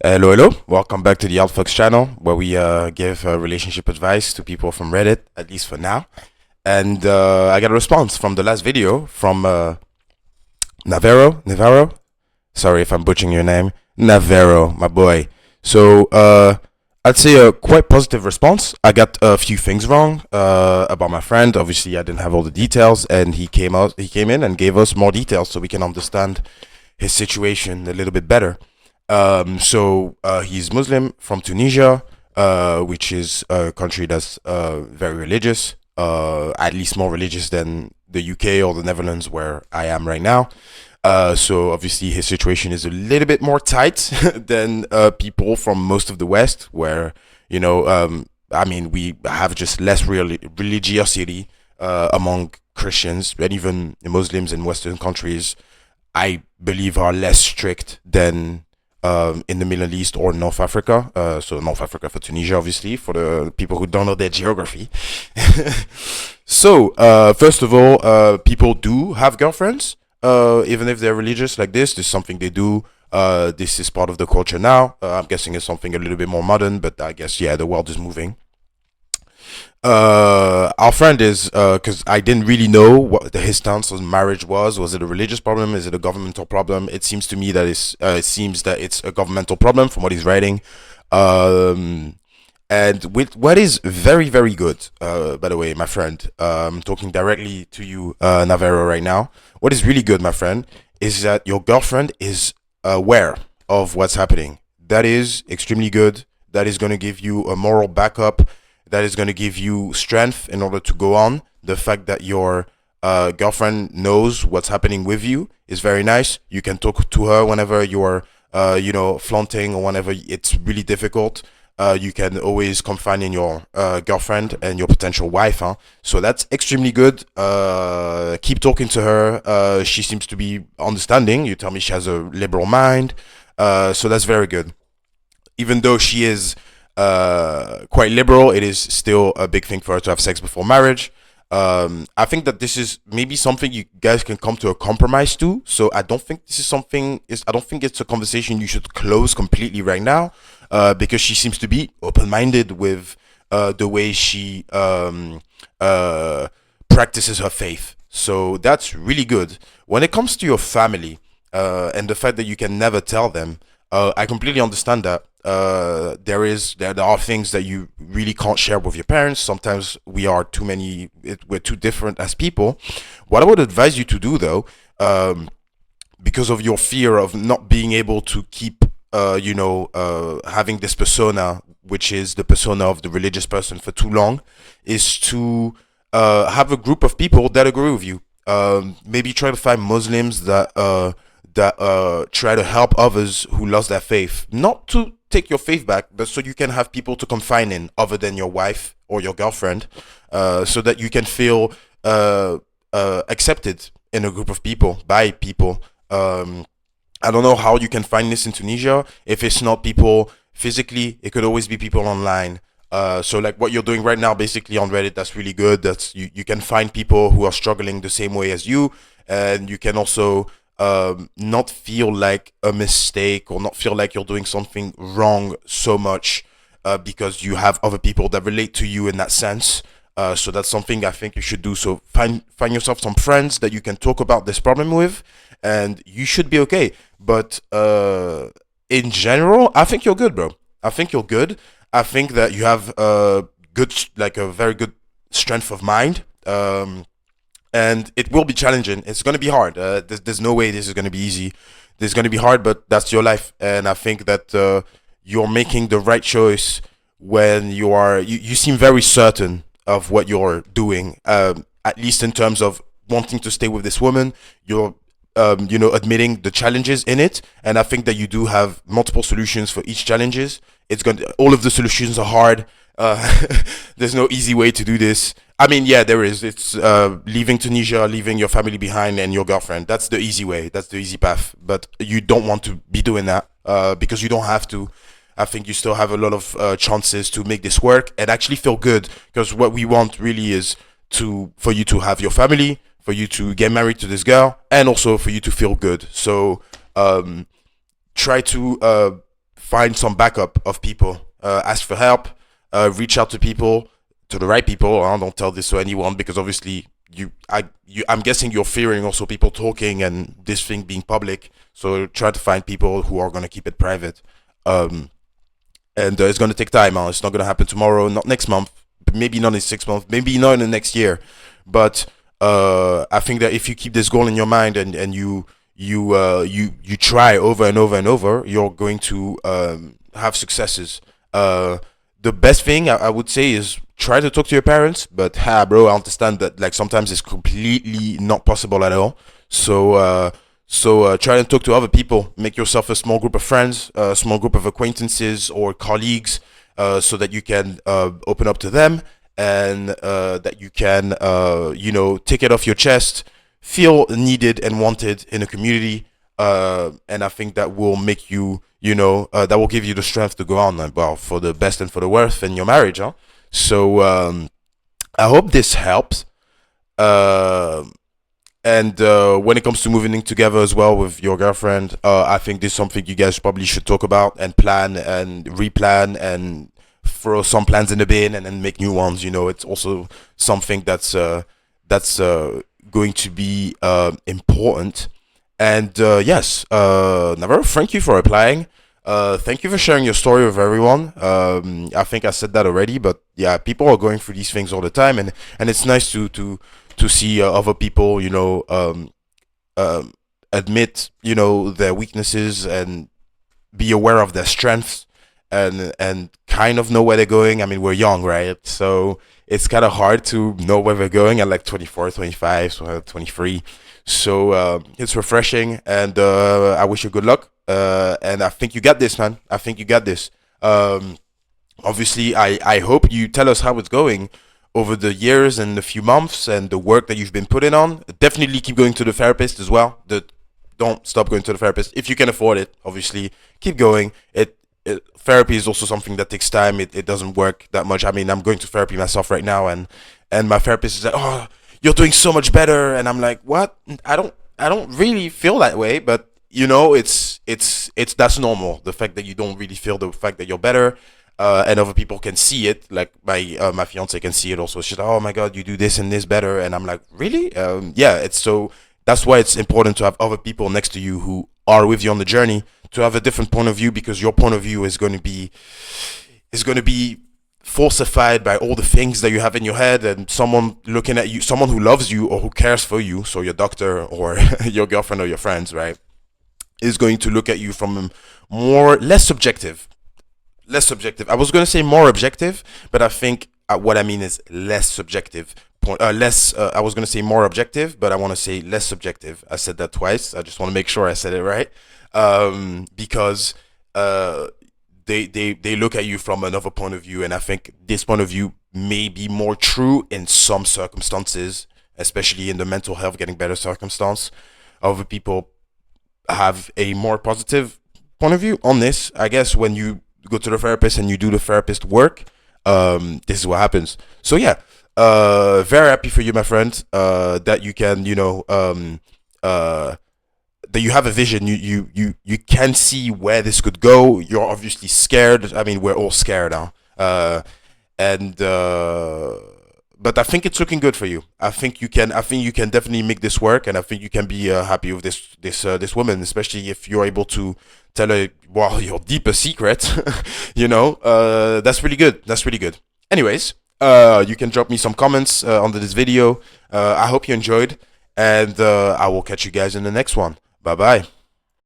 Hello, hello. Welcome back to the Outfox channel, where we give relationship advice to people from Reddit, at least for now. And I got a response from the last video from Navarro. Sorry if I'm butchering your name. Navarro, my boy. So I'd say a quite positive response. I got a few things wrong about my friend. Obviously, I didn't have all the details, and he came in and gave us more details so we can understand his situation a little bit better. He's Muslim from Tunisia, which is a country that's very religious, at least more religious than the UK or the Netherlands, where I am right now. So obviously his situation is a little bit more tight than people from most of the West, where I mean, we have just less religiosity among Christians, and even Muslims in Western countries, I believe, are less strict than in the Middle East or North Africa. So North Africa for Tunisia, obviously, for the people who don't know their geography. First of all, people do have girlfriends, even if they're religious like this. This is something they do. This is part of the culture now. I'm guessing it's something a little bit more modern, but I guess, yeah, the world is moving. Our friend is because I didn't really know what his stance on marriage was. Was it a religious problem? Is it a governmental problem? It seems to me that it seems that it's a governmental problem from what he's writing. Um, and with what is very very good, by the way, my friend, talking directly to you, Navarro, right now. What is really good, my friend, is that your girlfriend is aware of what's happening. That is extremely good. That is going to give you a moral backup, that is going to give you strength in order to go on. The fact that your girlfriend knows what's happening with you is very nice. You can talk to her whenever you're, flaunting, or whenever it's really difficult. You can always confide in your girlfriend and your potential wife. Huh? So that's extremely good. Keep talking to her. She seems to be understanding. You tell me she has a liberal mind. So that's very good. Even though she is quite liberal, it is still a big thing for her to have sex before marriage. I think that this is maybe something you guys can come to a compromise to. So I don't think this is something. I don't think it's a conversation you should close completely right now, because she seems to be open-minded with the way she practices her faith. So that's really good. When it comes to your family, and the fact that you can never tell them, I completely understand that. There are things that you really can't share with your parents. Sometimes we're too different as people. What I would advise you to do, though, because of your fear of not being able to keep, having this persona, which is the persona of the religious person, for too long, is to have a group of people that agree with you. Maybe try to find Muslims that try to help others who lost their faith, not to take your faith back, but so you can have people to confine in other than your wife or your girlfriend, so that you can feel accepted in a group of people, by people. I don't know how you can find this in Tunisia. If it's not people physically, it could always be people online. So like what you're doing right now, basically on Reddit, that's really good. You can find people who are struggling the same way as you, and you can also not feel like a mistake, or not feel like you're doing something wrong so much, because you have other people that relate to you in that sense. So that's something I think you should do. So find yourself some friends that you can talk about this problem with, and you should be okay. But in general, I think you're good, bro. I think you're good. I think that you have a very good strength of mind. And it will be challenging. It's going to be hard. There's no way this is going to be easy. This is going to be hard, but that's your life. And I think that you're making the right choice when you seem very certain of what you're doing, at least in terms of wanting to stay with this woman. You're admitting the challenges in it, and I think that you do have multiple solutions for each challenges. All of the solutions are hard. There's no easy way to do this. I mean, yeah, there is. It's leaving Tunisia, leaving your family behind and your girlfriend. That's the easy way. That's the easy path. But you don't want to be doing that, because you don't have to. I think you still have a lot of chances to make this work and actually feel good. Because what we want really is for you to have your family, for you to get married to this girl, and also for you to feel good. So try to find some backup of people. Ask for help. Reach out to people, to the right people. Don't tell this to anyone because obviously I'm guessing you're fearing also people talking and this thing being public. So try to find people who are gonna keep it private. And it's gonna take time. It's not gonna happen tomorrow, not next month, maybe not in 6 months, maybe not in the next year. But I think that if you keep this goal in your mind and you try over and over and over, you're going to have successes. The best thing I would say is try to talk to your parents, but bro, I understand that like sometimes it's completely not possible at all. So try and talk to other people. Make yourself a small group of friends, a small group of acquaintances or colleagues, so that you can open up to them and that you can, take it off your chest, feel needed and wanted in a community. And I think that will make you, that will give you the strength to go on, well, for the best and for the worst in your marriage. Huh? So I hope this helps. And when it comes to moving in together as well with your girlfriend, I think this is something you guys probably should talk about and plan and replan and throw some plans in the bin and then make new ones. It's also something that's going to be important. And yes, Navarro, thank you for applying. Thank you for sharing your story with everyone. I think I said that already, but yeah, people are going through these things all the time, and it's nice to see other people, admit, their weaknesses and be aware of their strengths and kind of know where they're going. I mean, we're young, right? So it's kind of hard to know where we're going at like 24, 25, so 23. So it's refreshing, and I wish you good luck. And I think you got this, man. I think you got this. Obviously, I hope you tell us how it's going over the years and the few months and the work that you've been putting on. Definitely keep going to the therapist as well. Don't stop going to the therapist if you can afford it. Obviously, keep going. Therapy is also something that takes time. It doesn't work that much. I mean, I'm going to therapy myself right now, and my therapist is like, "Oh, you're doing so much better," and I'm like, "What? I don't really feel that way." But it's that's normal. The fact that you don't really feel the fact that you're better. And other people can see it, like my fiance can see it also. She's like, "Oh my god, you do this and this better," and I'm like, "Really?" Yeah, it's so that's why it's important to have other people next to you who are with you on the journey, to have a different point of view, because your point of view is going to be falsified by all the things that you have in your head, and someone looking at you, someone who loves you or who cares for you, so your doctor or your girlfriend or your friends, right, is going to look at you from less subjective. I was going to say more objective, but I think what I mean is less subjective. I was going to say more objective, but I want to say less subjective. I said that twice. I just want to make sure I said it right, because they look at you from another point of view, and I think this point of view may be more true in some circumstances, especially in the mental health getting better circumstance. Other people have a more positive point of view on this. I guess when you go to the therapist and you do the therapist work, this is what happens. So yeah, very happy for you, my friend, that you can, that you have a vision. You can see where this could go. You're obviously scared. I mean, we're all scared now. But I think it's looking good for you. I think you can definitely make this work, and I think you can be happy with this woman, especially if you're able to tell her, well, your deepest secret. That's really good. That's really good. Anyways, you can drop me some comments under this video. I hope you enjoyed, and I will catch you guys in the next one. Bye bye.